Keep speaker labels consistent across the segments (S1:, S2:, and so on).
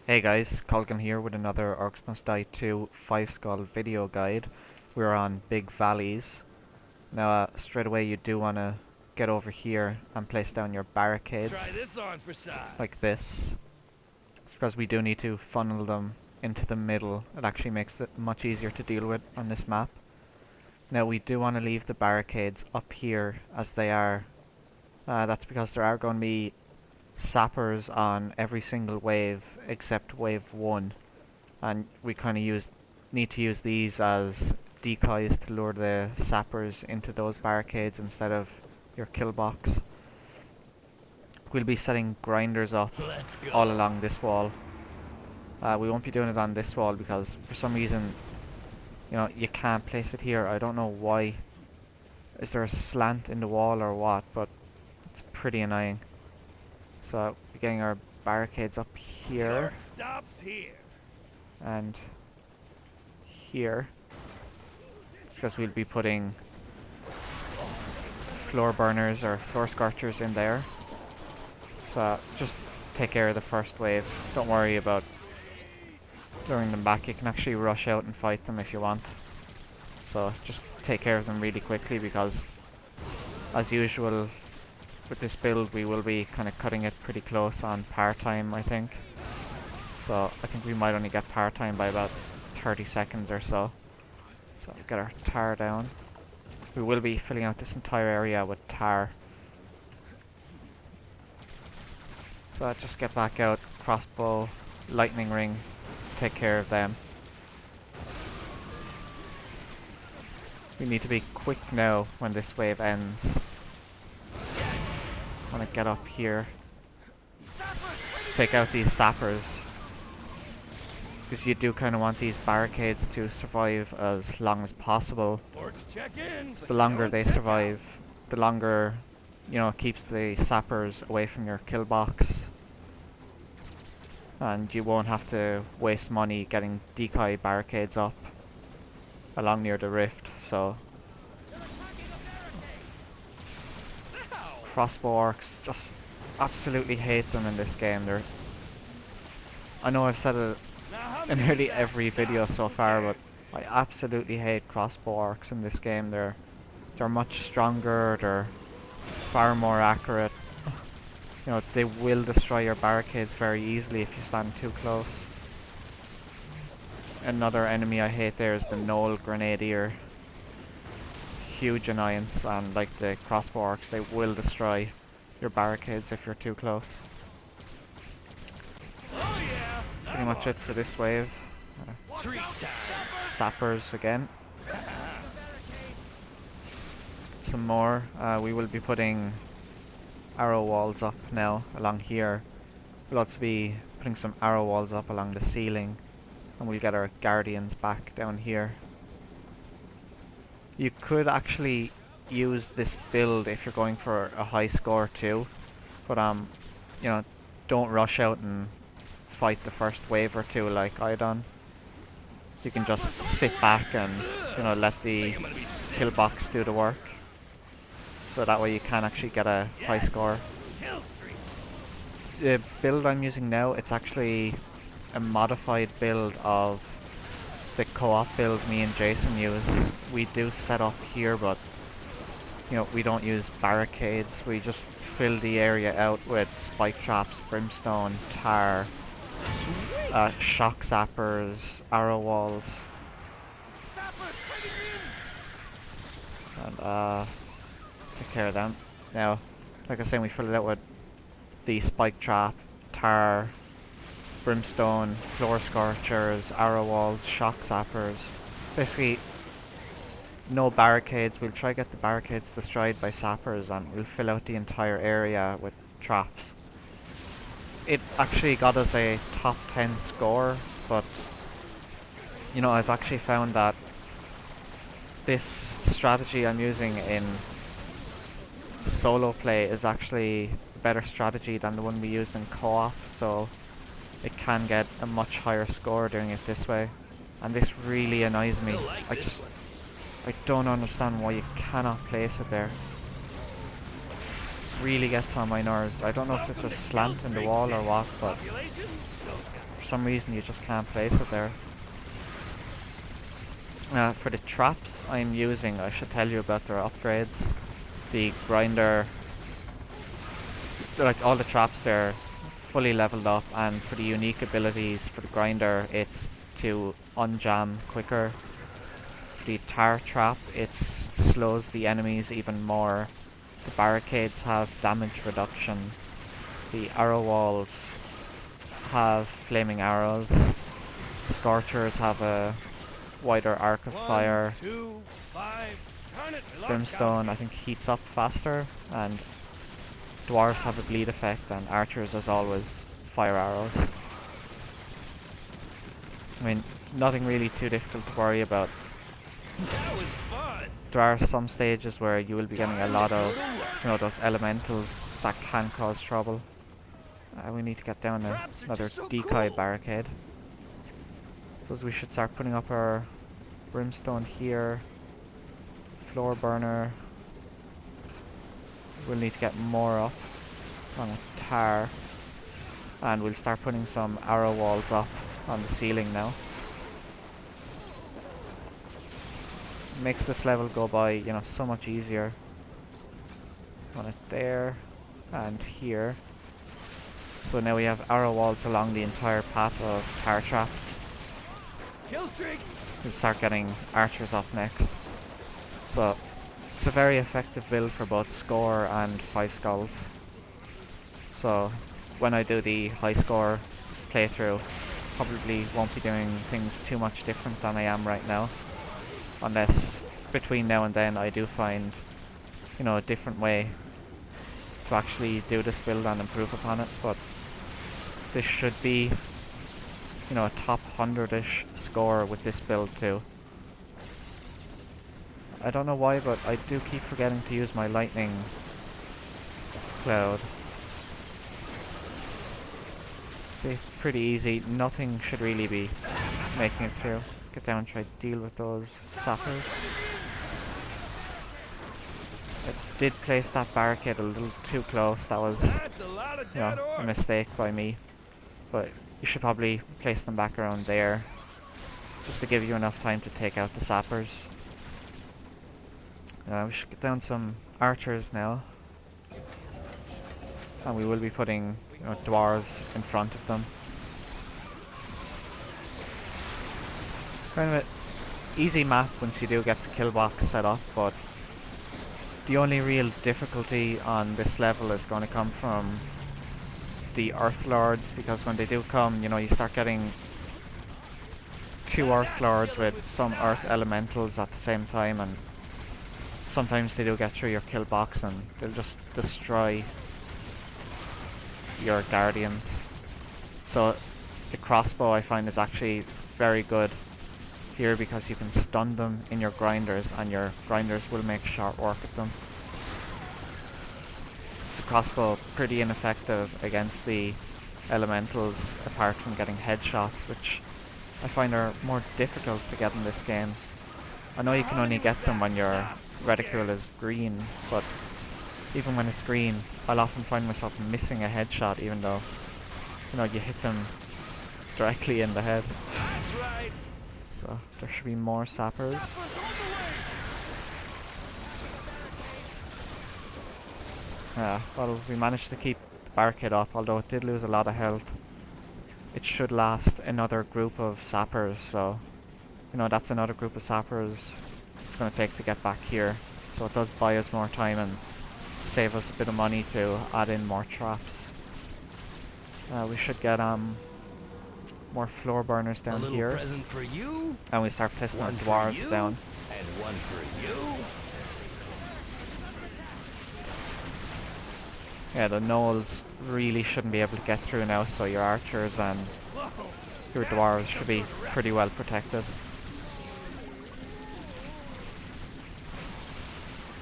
S1: Hey guys, Culgan here with another Orcs Must Die 2 5 Skull video guide. We're on big valleys. Now straight away you do want to get over here and place down your barricades.
S2: Try this on for size.
S1: Like this. It's because we do need to funnel them into the middle. It actually makes it much easier to deal with on this map. Now we do want to leave the barricades up here as they are. That's because there are going to be sappers on every single wave except wave 1, and we kind of need to use these as decoys to lure the sappers into those barricades instead of your kill box. We'll be setting grinders up all along this wall. We won't be doing it on this wall because for some reason you can't place it here. I don't know why. Is there a slant in the wall or what, but it's pretty annoying. So we're getting our barricades up here and here, because we'll be putting floor burners or floor scorchers in there. So just take care of the first wave. Don't worry about luring them back. You can actually rush out and fight them if you want. So just take care of them really quickly, because as usual with this build we will be kind of cutting it pretty close on power time, I think. So I think we might only get power time by about 30 seconds or so. So get our tar down. We will be filling out this entire area with tar. So just get back out, crossbow, lightning ring, take care of them. We need to be quick now when this wave ends. Want to get up here, take out these sappers, because you do kind of want these barricades to survive as long as possible. So the longer they survive, the longer it keeps the sappers away from your kill box, and you won't have to waste money getting decoy barricades up along near the rift. So crossbow orcs, just absolutely hate them in this game. I know I've said it in nearly every video so far, but I absolutely hate crossbow orcs in this game. They're much stronger, they're far more accurate. They will destroy your barricades very easily if you stand too close. Another enemy I hate there is the Knoll Grenadier. Huge annoyance, and like the crossbow orcs, they will destroy your barricades if you're too close. Pretty much it for this wave. Sappers again. Some more. We will be putting arrow walls up now along here. We'll also be putting some arrow walls up along the ceiling, and we'll get our guardians back down here. You could actually use this build if you're going for a high score too, but don't rush out and fight the first wave or two like I done. You can just sit back and let the kill box do the work, so that way you can actually get a high score. The build I'm using now, it's actually a modified build of the co-op build me and Jason use. We do set up here, but we don't use barricades. We just fill the area out with spike traps, brimstone, tar, shock zappers, arrow walls, and take care of them. Now, like I was saying, we fill it out with the spike trap, tar, brimstone, floor scorchers, arrow walls, shock zappers. Basically, no barricades. We'll try to get the barricades destroyed by sappers, and we'll fill out the entire area with traps. It actually got us a top 10 score, but I've actually found that this strategy I'm using in solo play is actually a better strategy than the one we used in co-op, so it can get a much higher score doing it this way, and this really annoys me. I don't understand why you cannot place it there. Really gets on my nerves. I don't know if it's a slant in the wall or what, but for some reason you just can't place it there. For the traps I'm using, I should tell you about their upgrades. The grinder, like all the traps there, fully leveled up, and for the unique abilities for the grinder, it's to unjam quicker. For the tar trap, it slows the enemies even more. The barricades have damage reduction. The arrow walls have flaming arrows. Scorchers have a wider arc of fire.
S2: 1, 2, 5, turn it.
S1: Brimstone, I think, heats up faster, and dwarves have a bleed effect, and archers, as always, fire arrows. I mean, nothing really too difficult to worry about.
S2: That was fun.
S1: There are some stages where you will be getting a lot of, those elementals that can cause trouble. We need to get down another decoy barricade. Suppose we should start putting up our brimstone here. Floor burner. We'll need to get more up on a tar. And we'll start putting some arrow walls up on the ceiling now. Makes this level go by, so much easier. On it there and here. So now we have arrow walls along the entire path of tar traps.
S2: Kill streak.
S1: We'll start getting archers up next. So it's a very effective build for both score and 5 skulls. So when I do the high score playthrough, probably won't be doing things too much different than I am right now. Unless between now and then I do find, a different way to actually do this build and improve upon it. But this should be, a top 100-ish score with this build too. I don't know why, but I do keep forgetting to use my lightning cloud. See, pretty easy. Nothing should really be making it through. Get down and try to deal with those sappers. I did place that barricade a little too close. That was, a mistake by me. But you should probably place them back around there, just to give you enough time to take out the sappers. We should get down some archers now. And we will be putting, dwarves in front of them. Kind of an easy map once you do get the kill box set up, but the only real difficulty on this level is going to come from the Earth Lords, because when they do come, you start getting 2 Earth Lords with some Earth Elementals at the same time, and sometimes they do get through your kill box and they'll just destroy your Guardians. So the crossbow, I find, is actually very good here, because you can stun them in your grinders, and your grinders will make short work of them. The crossbow pretty ineffective against the elementals, apart from getting headshots, which I find are more difficult to get in this game. I know you can only get them when your reticule is green, but even when it's green, I'll often find myself missing a headshot, even though, you hit them directly in the head.
S2: That's right.
S1: So there should be more sappers. Well, we managed to keep the barricade up, although it did lose a lot of health. It should last another group of sappers, so that's another group of sappers it's going to take to get back here. So it does buy us more time and save us a bit of money to add in more traps. We should get more floor burners down here.
S2: Present for you,
S1: and we start placing our dwarves down.
S2: And one for you.
S1: Yeah, the gnolls really shouldn't be able to get through now, so your archers and your dwarves should be pretty well protected.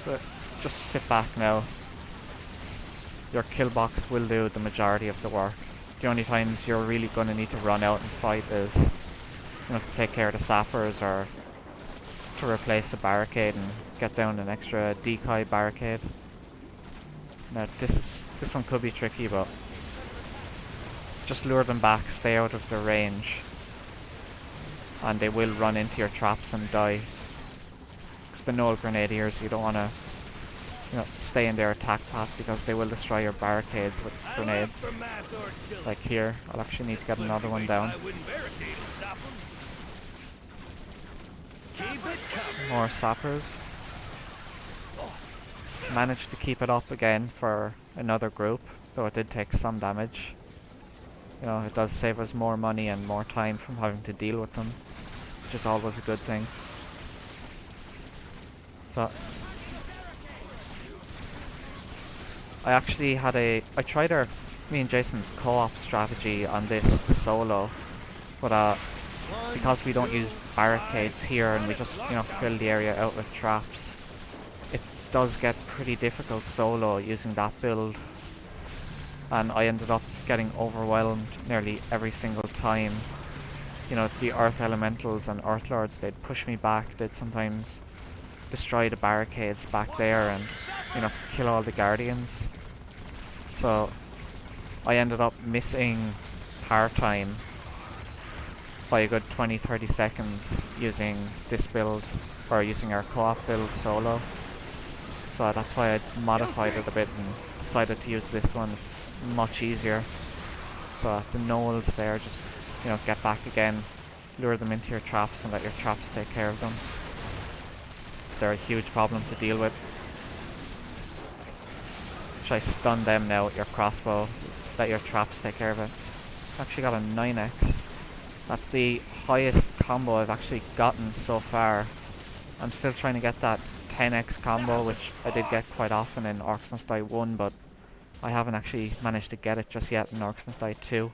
S1: So just sit back now. Your kill box will do the majority of the work. The only times you're really going to need to run out and fight is, to take care of the sappers, or to replace a barricade and get down an extra decoy barricade. Now this one could be tricky, but just lure them back, stay out of their range, and they will run into your traps and die. Because the Null Grenadiers, you don't want to, stay in their attack path because they will destroy your barricades with grenades. Like here, I'll actually need to get another one down. More sappers. Managed to keep it up again for another group, though it did take some damage. It does save us more money and more time from having to deal with them, which is always a good thing. So I actually had I tried me and Jason's co-op strategy on this solo, but because we don't use barricades here and we just fill the area out with traps, it does get pretty difficult solo using that build, and I ended up getting overwhelmed nearly every single time. The Earth Elementals and Earth Lords, they'd push me back, they'd sometimes destroy the barricades back there and kill all the Guardians. So I ended up missing power time by a good 20-30 seconds using this build, or using our co-op build solo. So that's why I modified it a bit and decided to use this one. It's much easier. So the gnolls there, just get back again, lure them into your traps and let your traps take care of them. They're a huge problem to deal with. Try stun them now with your crossbow, let your traps take care of it. Actually got a 9x. That's the highest combo I've actually gotten so far. I'm still trying to get that 10x combo, which I did get quite often in Orcs Must Die 1, but I haven't actually managed to get it just yet in Orcs Must Die 2.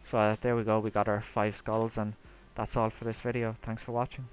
S1: So there we go, we got our 5 skulls, and that's all for this video. Thanks for watching.